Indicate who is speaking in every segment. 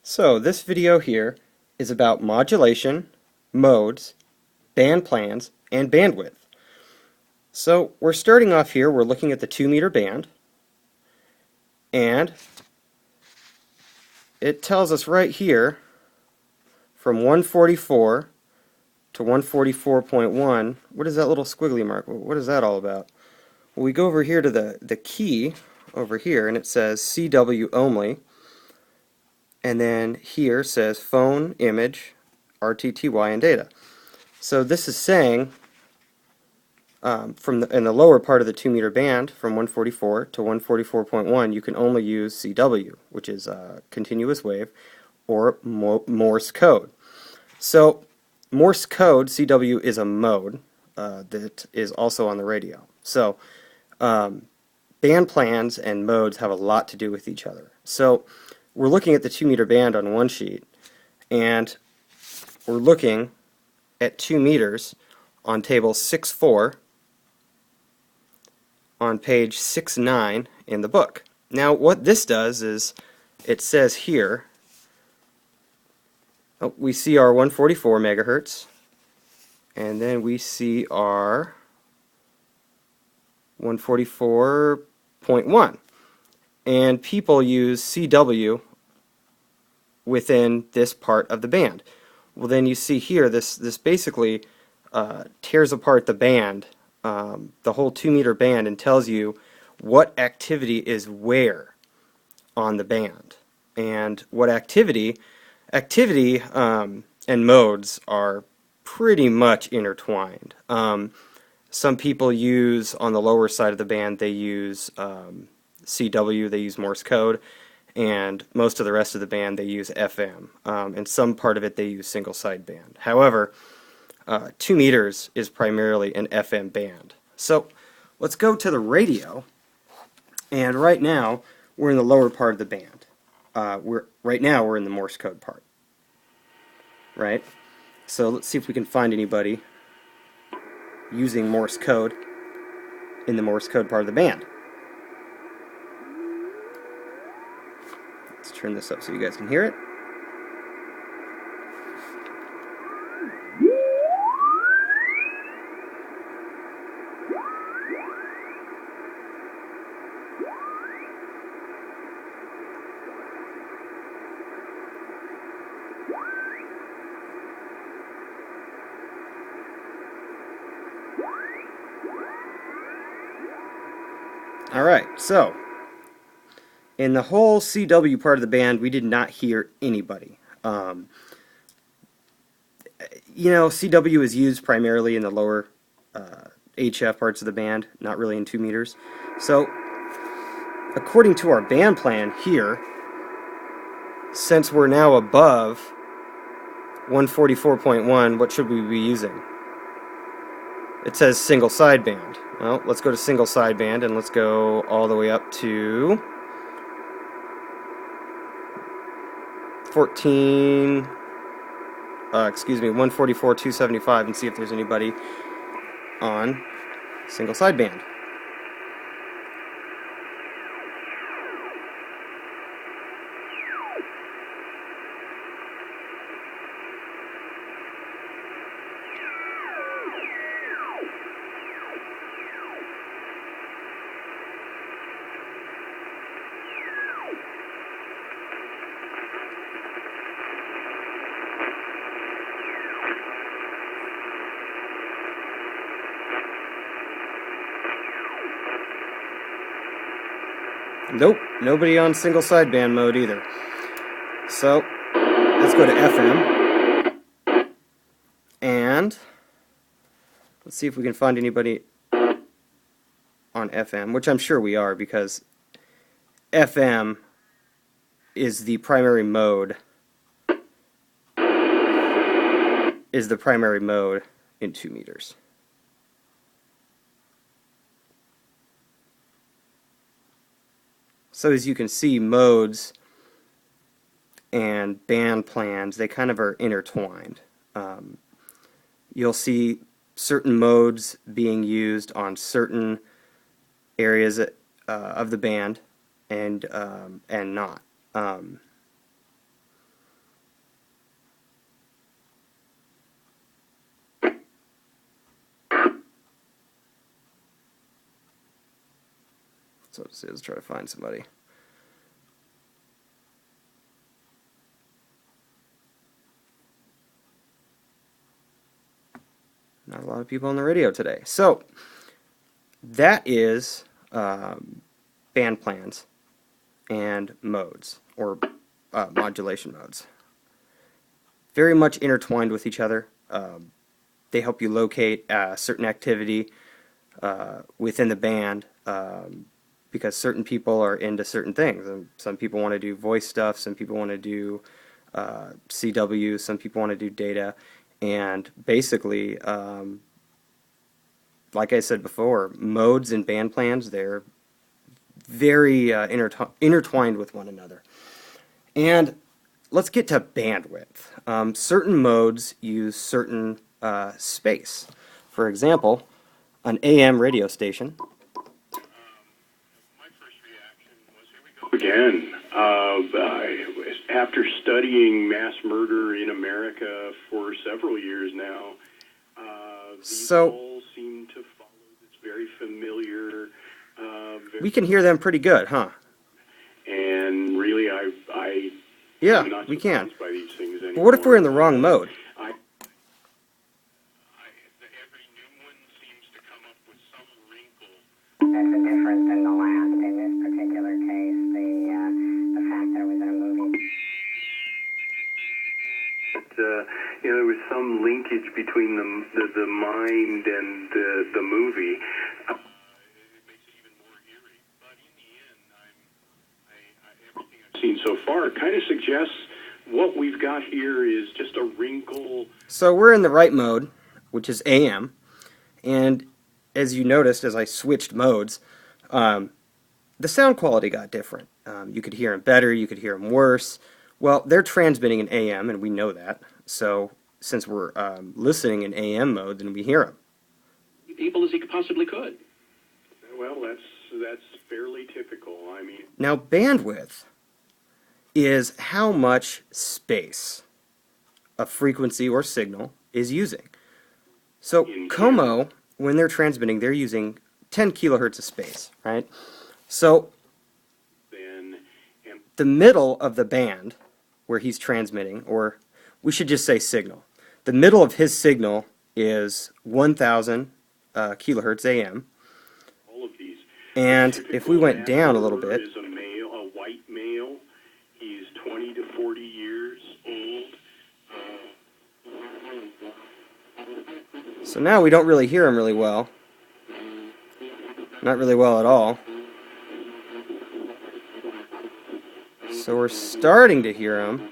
Speaker 1: So this video here is about modulation, modes, band plans, and bandwidth. So we're starting off here, we're looking at the 2-meter band, and it tells us right here from 144 to 144.1, what is that little squiggly mark? What is that all about? Well, we go over here to the key over here, and it says CW only, and then here says phone, image, RTTY, and data. So this is saying in the lower part of the 2-meter band, from 144 to 144.1, you can only use CW, which is continuous wave, or Morse code. So Morse code, CW, is a mode that is also on the radio. So band plans and modes have a lot to do with each other. So we're looking at the 2-meter band on one sheet, and we're looking at 2 meters on table 6.4 on page 6.9 in the book. Now what this does is it says here we see our 144 megahertz, and then we see our 144.1, and people use CW within this part of the band. Well, then you see here this basically tears apart the band, the whole 2-meter band, and tells you what activity is where on the band, and what activity and modes are pretty much intertwined. Some people use, on the lower side of the band, they use CW, they use Morse code, and most of the rest of the band they use FM, and some part of it they use single sideband. However, 2 meters is primarily an FM band. So let's go to the radio, and right now we're in the lower part of the band. Right now we're in the Morse code part. Right? So let's see if we can find anybody using Morse code in the Morse code part of the band. Let's turn this up so you guys can hear it. Alright, so in the whole CW part of the band, we did not hear anybody. CW is used primarily in the lower HF parts of the band, not really in 2 meters. So, according to our band plan here, since we're now above 144.1, what should we be using? It says single sideband. Well, let's go to single sideband, and let's go all the way up to 144.275, and see if there's anybody on single sideband. Nope, nobody on single sideband mode either. So, let's go to FM, and let's see if we can find anybody on FM, which I'm sure we are, because FM is the primary mode, in 2 meters. So as you can see, modes and band plans, they kind of are intertwined. You'll see certain modes being used on certain areas of the band, and not. So let's try to find somebody. Not a lot of people on the radio today. So that is band plans and modes, or modulation modes. Very much intertwined with each other. They help you locate certain activity within the band, because certain people are into certain things. And some people want to do voice stuff, some people want to do CW, some people want to do data. And basically, like I said before, modes and band plans, they're very intertwined with one another. And let's get to bandwidth. Certain modes use certain space. For example, an AM radio station.
Speaker 2: My first reaction was, here we go again. After studying mass murder in America for several years now, these all seem to follow this very familiar...
Speaker 1: we can hear them pretty good, huh?
Speaker 2: And really,
Speaker 1: yeah,
Speaker 2: I'm not
Speaker 1: we can.
Speaker 2: surprised by these things anymore.
Speaker 1: But what if we're in the wrong mode?
Speaker 2: Every new one seems to come up with some wrinkle.
Speaker 3: That's the difference in the last. In this particular case, the fact that it was in a movie.
Speaker 2: There was some linkage between the mind and the movie. It makes it even more eerie. But in the end, everything I've seen so far kind of suggests what we've got here is just a wrinkle.
Speaker 1: So we're in the right mode, which is AM, and as you noticed as I switched modes, the sound quality got different. You could hear them better, you could hear them worse. Well, they're transmitting in AM, and we know that. So since we're listening in AM mode, then we hear them.
Speaker 4: People as he possibly could.
Speaker 2: Well, that's fairly typical. I mean,
Speaker 1: now bandwidth is how much space a frequency or signal is using. So Como, when they're transmitting, they're using 10 kilohertz of space, right? So the middle of the band where he's transmitting, or we should just say signal, the middle of his signal is 1000 kilohertz AM.
Speaker 2: all of these.
Speaker 1: And if we went down a little bit,
Speaker 2: Is a male, a white male. He's 20 to 40 years old.
Speaker 1: so now we don't really hear him really well. Not really well at all. So we're starting to hear him.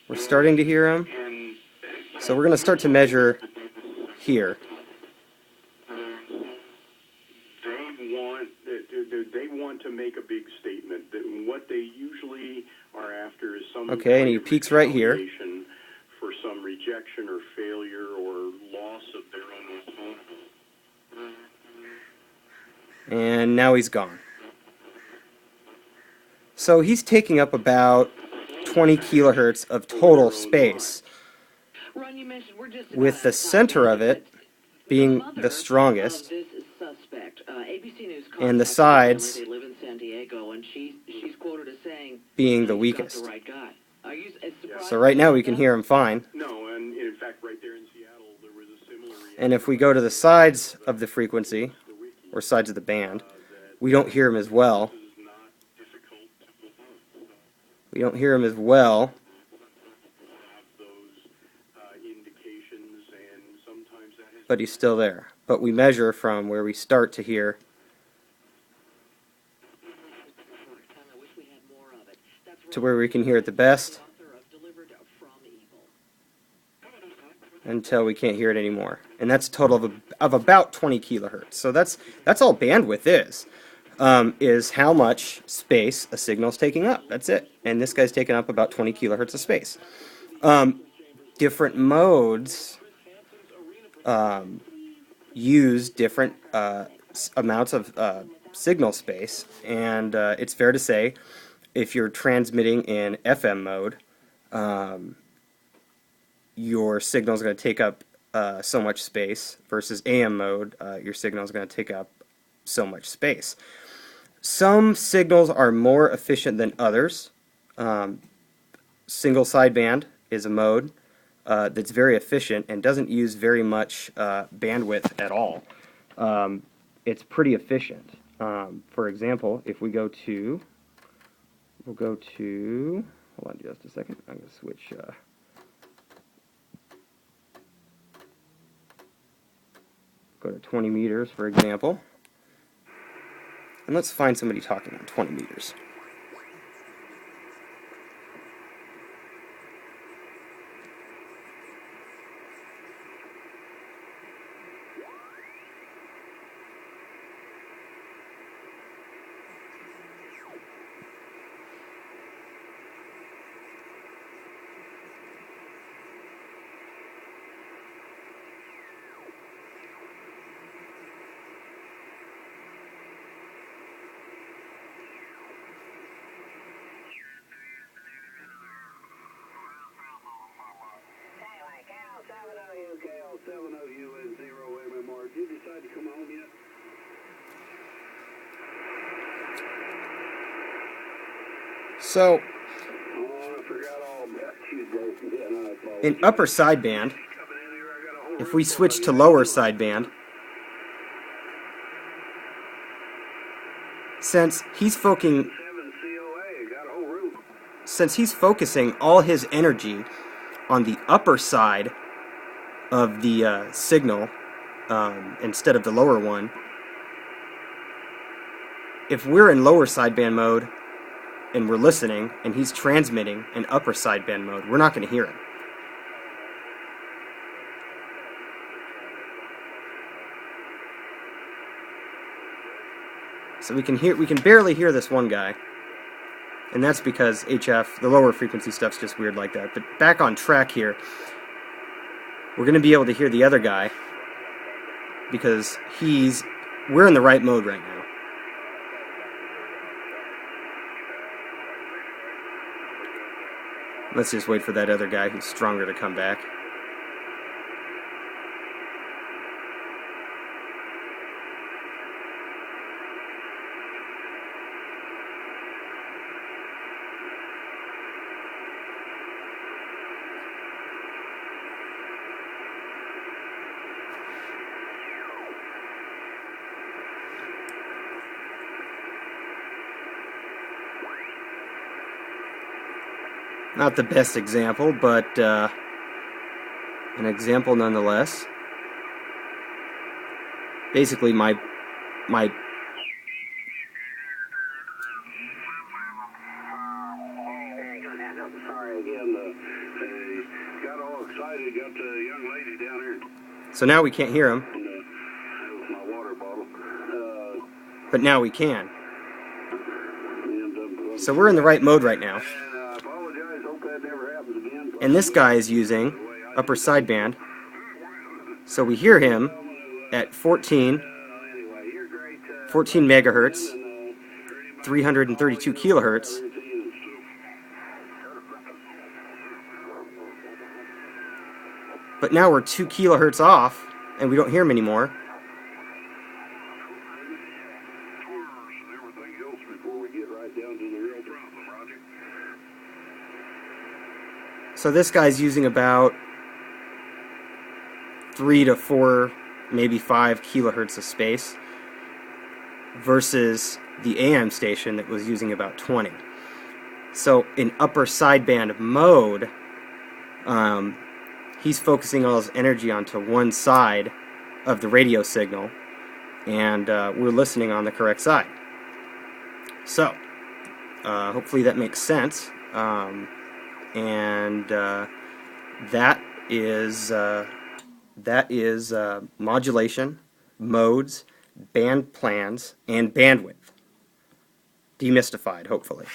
Speaker 1: We're starting to hear him. So we're going to start to measure here.
Speaker 2: They want to make a big statement. That what they usually are after is some
Speaker 1: okay, and he peaks right here.
Speaker 2: For some rejection or failure or loss of their own.
Speaker 1: And now he's gone. So he's taking up about 20 kilohertz of total space, with the center of it being the strongest, and the sides being the weakest. So right now we can hear him fine.
Speaker 2: No, and in fact, right there in Seattle, there was a similar reaction.
Speaker 1: And if we go to the sides of the frequency, or sides of the band, we don't hear him as well. We don't hear him as well. But he's still there. But we measure from where we start to here to where we can hear it the best until we can't hear it anymore. And that's a total of about 20 kilohertz. So that's all bandwidth is how much space a signal is taking up. That's it. And this guy's taking up about 20 kilohertz of space. Different modes use different amounts of signal space, and it's fair to say if you're transmitting in FM mode, your signal is going to take up so much space, versus AM mode, your signal is going to take up so much space. Some signals are more efficient than others. Single sideband is a mode that's very efficient and doesn't use very much bandwidth at all. It's pretty efficient. For example, if we go to, hold on just a second, I'm going to switch, go to 20 meters, for example, and let's find somebody talking on 20 meters.
Speaker 2: Did you decide to come home yet?
Speaker 1: So,
Speaker 2: Oh, I forgot all about you, Dave.
Speaker 1: in upper sideband, if we switch to lower sideband, since he's focusing all his energy on the upper side of the signal instead of the lower one, if we're in lower sideband mode and we're listening and he's transmitting in upper sideband mode, we're not going to hear him. So we can barely hear this one guy, and that's because HF, the lower frequency stuff's just weird like that. But back on track here, we're going to be able to hear the other guy because we're in the right mode right now. Let's just wait for that other guy who's stronger to come back. Not the best example, but an example nonetheless. Basically, my
Speaker 2: Sorry again. Got all excited. Got the young lady down here.
Speaker 1: So now we can't hear him,
Speaker 2: My water bottle.
Speaker 1: but now we can. So we're in the right mode right now.
Speaker 2: I apologize. Hope that never happens again.
Speaker 1: And this guy is using upper sideband. So we hear him at 14 megahertz, 332 kilohertz. But now we're 2 kilohertz off, and we don't hear him anymore. So this guy's using about 3 to 4, maybe 5 kilohertz of space versus the AM station that was using about 20. So in upper sideband mode, he's focusing all his energy onto one side of the radio signal, and we're listening on the correct side. So hopefully that makes sense. And that is modulation, modes, band plans, and bandwidth. Demystified, hopefully.